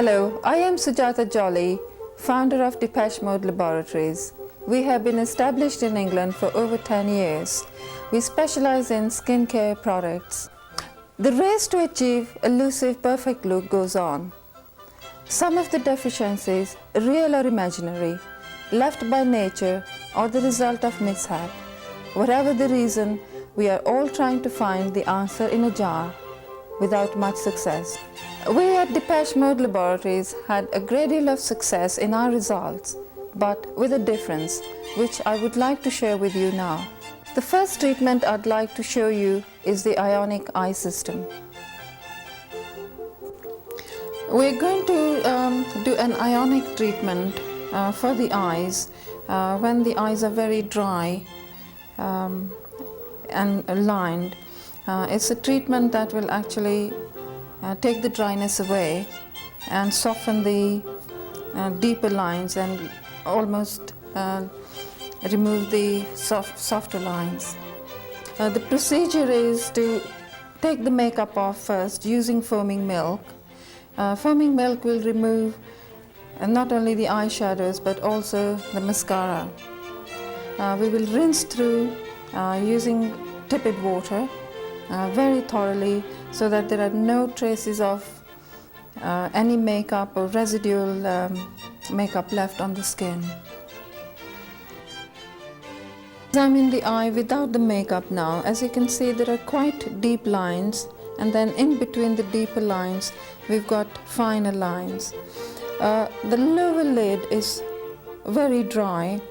Hello, I am Sujata Jolly, founder of Depeche Mode Laboratories. We have been established in England for over 10 years. We specialize in skincare products. The race to achieve elusive perfect look goes on. Some of the deficiencies, real or imaginary, left by nature or the result of mishap. Whatever the reason, we are all trying to find the answer in a jar without much success. We at Depeche Mode Laboratories had a great deal of success in our results, but with a difference, which I would like to share with you now. The first treatment I'd like to show you is the Ionic Eye system. We're going to do an ionic treatment for the eyes when the eyes are very dry and lined. It's a treatment that will actually take the dryness away and soften the deeper lines and almost remove the softer lines. The procedure is to take the makeup off first using foaming milk. Foaming milk will remove not only the eyeshadows but also the mascara. We will rinse through using tepid water very thoroughly so that there are no traces of any makeup or residual makeup left on the skin. Examine the eye without the makeup now. As you can see, there are quite deep lines, and then in between the deeper lines we've got finer lines. The lower lid is very dry.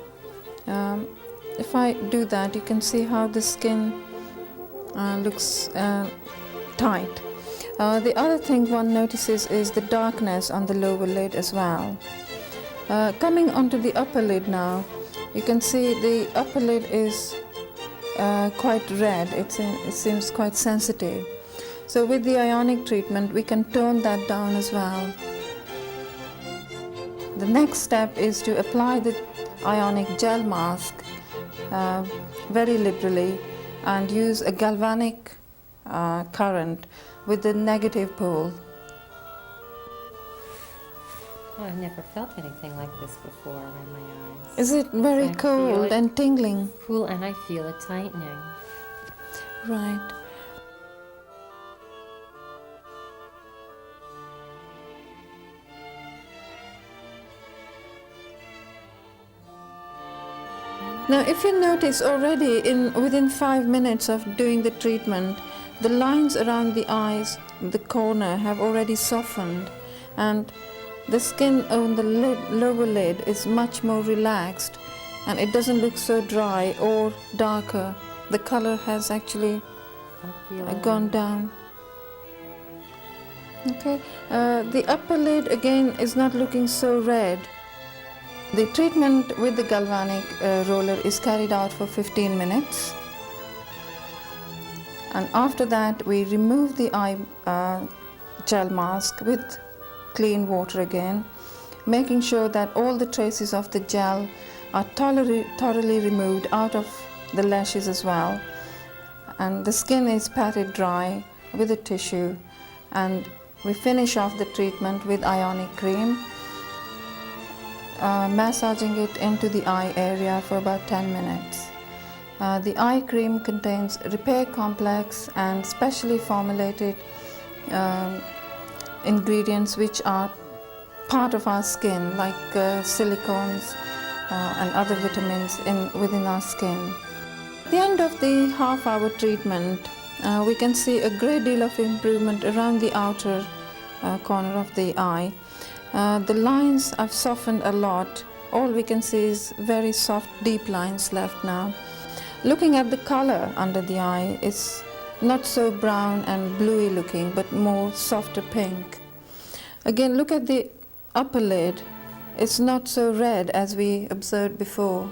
If I do that, you can see how the skin looks tight. The other thing one notices is the darkness on the lower lid as well. Coming onto the upper lid now, you can see the upper lid is quite red. It seems quite sensitive. So with the ionic treatment we can tone that down as well. The next step is to apply the ionic gel mask very liberally and use a galvanic current with the negative pole. Oh, I've never felt anything like this before around my eyes. Is it very cold and tingling? Cool, and I feel it tightening. Right. Now, if you notice already within 5 minutes of doing the treatment, the lines around the eyes, the corner, have already softened, and the skin on the lower lid is much more relaxed, and it doesn't look so dry or darker. The color has actually gone down. Okay, the upper lid again is not looking so red. The treatment with the galvanic roller is carried out for 15 minutes, and after that we remove the eye gel mask with clean water again, making sure that all the traces of the gel are thoroughly removed out of the lashes as well, and the skin is patted dry with a tissue, and we finish off the treatment with ionic cream, massaging it into the eye area for about 10 minutes. The eye cream contains repair complex and specially formulated ingredients which are part of our skin, like silicones and other vitamins within our skin. At the end of the half-hour treatment, we can see a great deal of improvement around the outer corner of the eye. The lines have softened a lot. All we can see is very soft, deep lines left now. Looking at the color under the eye, it's not so brown and bluey looking, but more softer pink. Again, look at the upper lid. It's not so red as we observed before.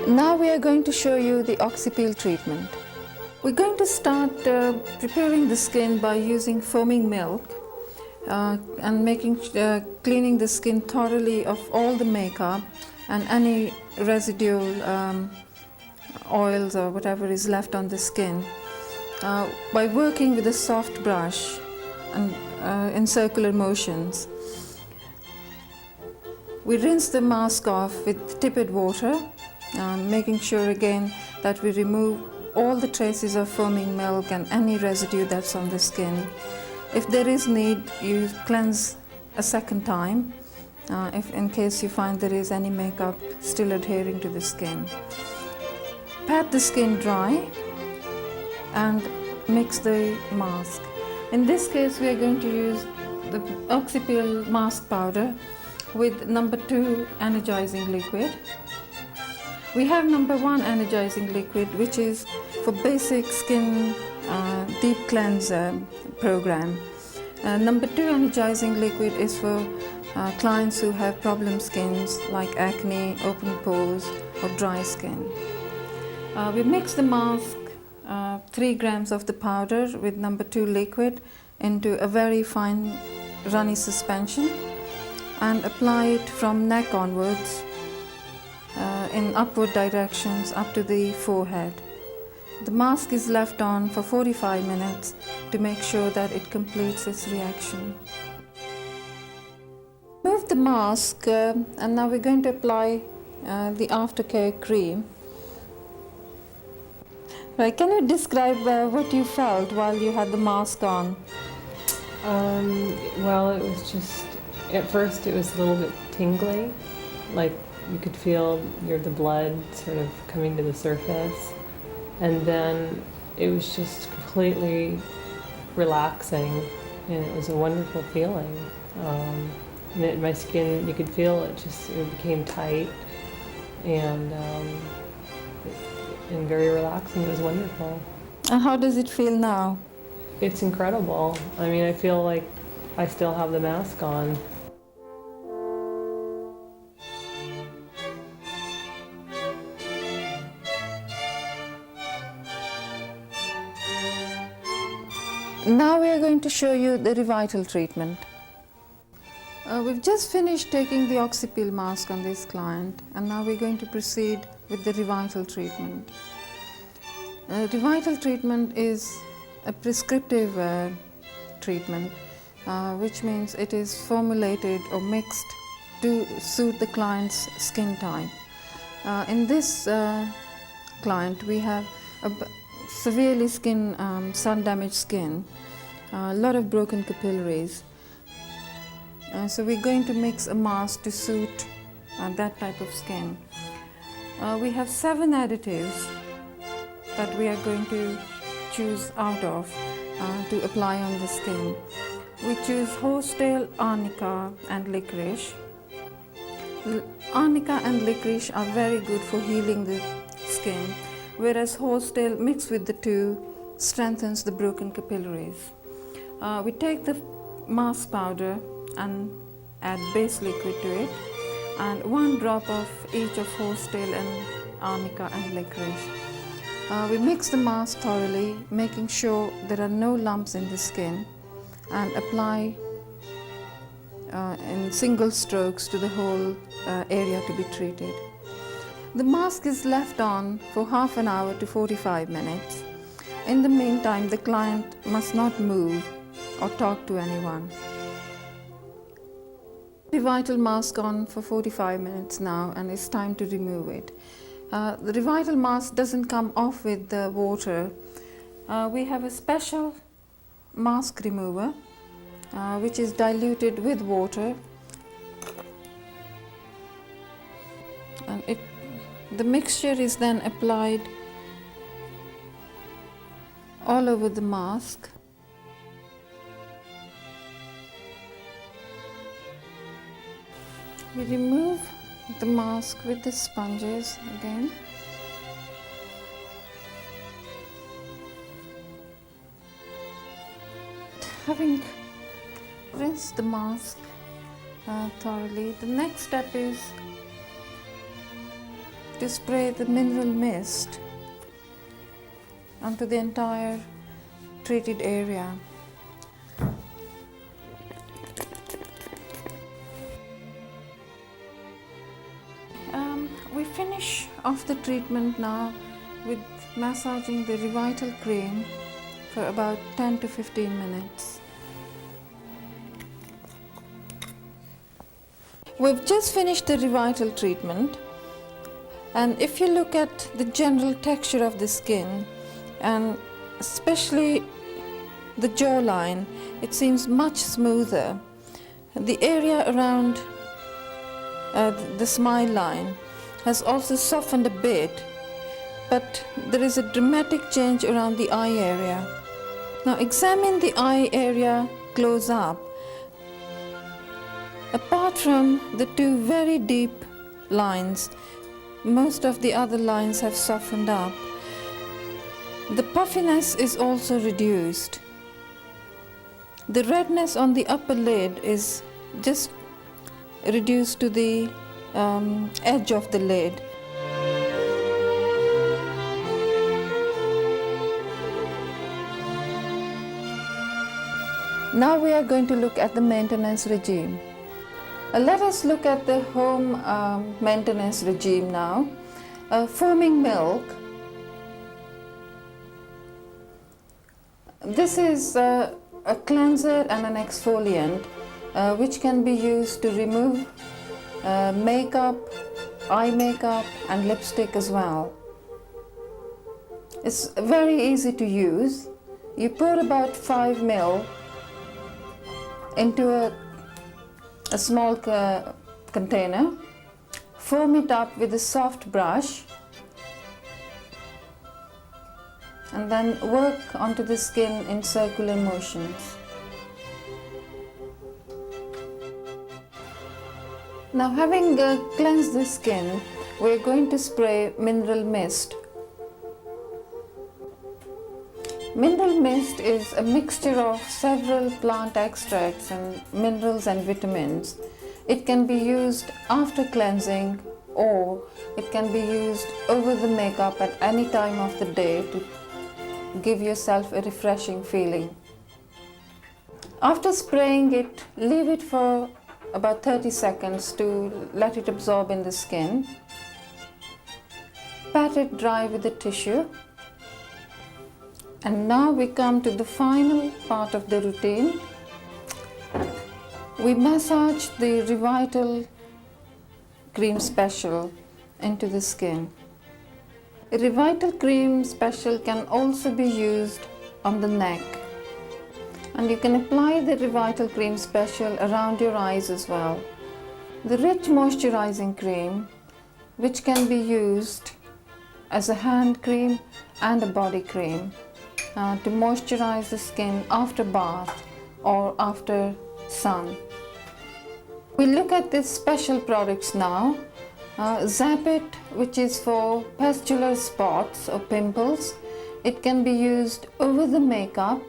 Now we are going to show you the Oxypeel treatment. We're going to start preparing the skin by using foaming milk. and cleaning the skin thoroughly of all the makeup and any residual oils or whatever is left on the skin by working with a soft brush and in circular motions. We rinse the mask off with tepid water, making sure again that we remove all the traces of foaming milk and any residue that's on the skin. If there is need, you cleanse a second time, if in case you find there is any makeup still adhering to the skin. Pat the skin dry and mix the mask. In this case, we are going to use the Oxypeel mask powder with number 2 antiageing liquid. We have number 1 antiageing liquid, which is for basic skin deep cleanser program. Number 2 antiageing liquid is for clients who have problem skins like acne, open pores or dry skin. We mix the mask 3 grams of the powder with number 2 liquid into a very fine runny suspension and apply it from neck onwards in upward directions up to the forehead. The mask is left on for 45 minutes to make sure that it completes its reaction. Remove the mask and now we're going to apply the aftercare cream. Right, can you describe what you felt while you had the mask on? Well, it was just, at first it was a little bit tingly, like you could feel the blood sort of coming to the surface. And then it was just completely relaxing, and it was a wonderful feeling. My skin, you could feel it became tight and very relaxing. It was wonderful. And how does it feel now? It's incredible. I mean, I feel like I still have the mask on. Now we are going to show you the Revitale treatment. We've just finished taking the Oxypeel mask on this client, and now we're going to proceed with the Revitale treatment. Revitale treatment is a prescriptive treatment, which means it is formulated or mixed to suit the client's skin type. In this client, we have a severely sun-damaged skin, a lot of broken capillaries. So we're going to mix a mask to suit that type of skin. We have 7 additives that we are going to choose out of to apply on the skin. We choose horsetail, arnica and licorice. Arnica and licorice are very good for healing the skin, whereas horsetail mixed with the two strengthens the broken capillaries. We take the mask powder and add base liquid to it, and 1 drop of each of horsetail and arnica and licorice. We mix the mask thoroughly, making sure there are no lumps in the skin, and apply in single strokes to the whole area to be treated. The mask is left on for half an hour to 45 minutes. In the meantime, the client must not move or talk to anyone. Revitale mask on for 45 minutes now, and it's time to remove it. The Revitale mask doesn't come off with the water. We have a special mask remover which is diluted with water, and the mixture is then applied all over the mask. We remove the mask with the sponges again. Having rinsed the mask thoroughly, the next step is to spray the mineral mist onto the entire treated area. We finish off the treatment now with massaging the Revitale cream for about 10 to 15 minutes. We've just finished the Revitale treatment, and if you look at the general texture of the skin, and especially the jawline, it seems much smoother. The area around the smile line has also softened a bit, but there is a dramatic change around the eye area. Now examine the eye area close up. Apart from the two very deep lines, most of the other lines have softened up. The puffiness is also reduced. The redness on the upper lid is just reduced to the edge of the lid. Now we are going to look at the maintenance regime. Let us look at the home maintenance regime now. Foaming milk. This is a cleanser and an exfoliant which can be used to remove makeup, eye makeup and lipstick as well. It's very easy to use. You pour about 5 ml into a small container, foam it up with a soft brush, and then work onto the skin in circular motions. Now, having cleansed the skin, we're going to spray mineral mist. Mineral mist is a mixture of several plant extracts and minerals and vitamins. It can be used after cleansing, or it can be used over the makeup at any time of the day to give yourself a refreshing feeling. After spraying it, leave it for about 30 seconds to let it absorb in the skin. Pat it dry with a tissue. And now we come to the final part of the routine. We massage the Revitale Cream Special into the skin. A Revitale Cream Special can also be used on the neck. And you can apply the Revitale Cream Special around your eyes as well. The rich moisturizing cream, which can be used as a hand cream and a body cream, to moisturize the skin after bath or after sun. We look at these special products now. Zap It, which is for pustular spots or pimples. It can be used over the makeup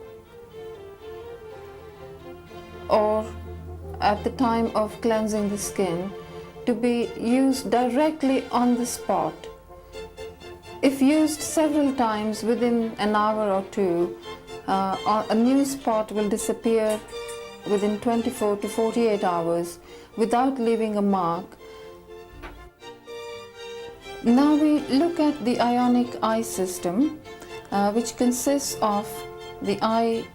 or at the time of cleansing the skin, to be used directly on the spot. If used several times within an hour or two, a new spot will disappear within 24 to 48 hours without leaving a mark. Now we look at the Ionic Eye system, which consists of the eye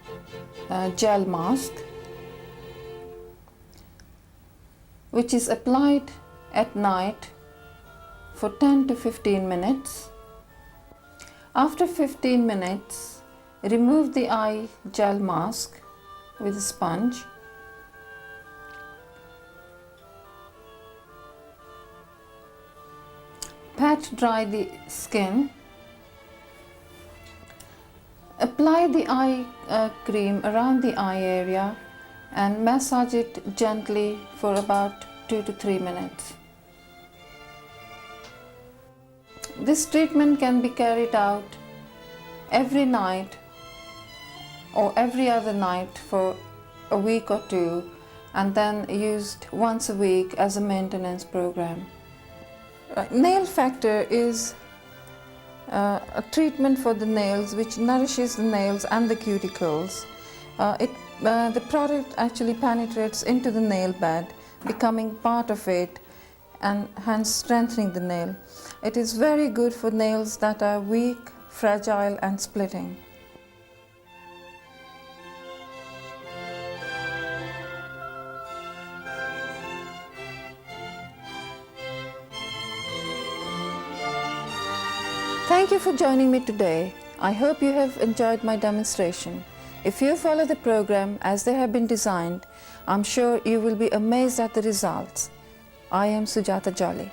gel mask, which is applied at night for 10 to 15 minutes. After 15 minutes, remove the eye gel mask with a sponge. Pat dry the skin. Apply the eye cream around the eye area and massage it gently for about 2 to 3 minutes. This treatment can be carried out every night or every other night for a week or two, and then used once a week as a maintenance program. Nail Factor is a treatment for the nails which nourishes the nails and the cuticles. The product actually penetrates into the nail bed, becoming part of it, and hence strengthening the nail. It is very good for nails that are weak, fragile and splitting. Thank you for joining me today. I hope you have enjoyed my demonstration. If you follow the program as they have been designed, I'm sure you will be amazed at the results. I am Sujata Jolly.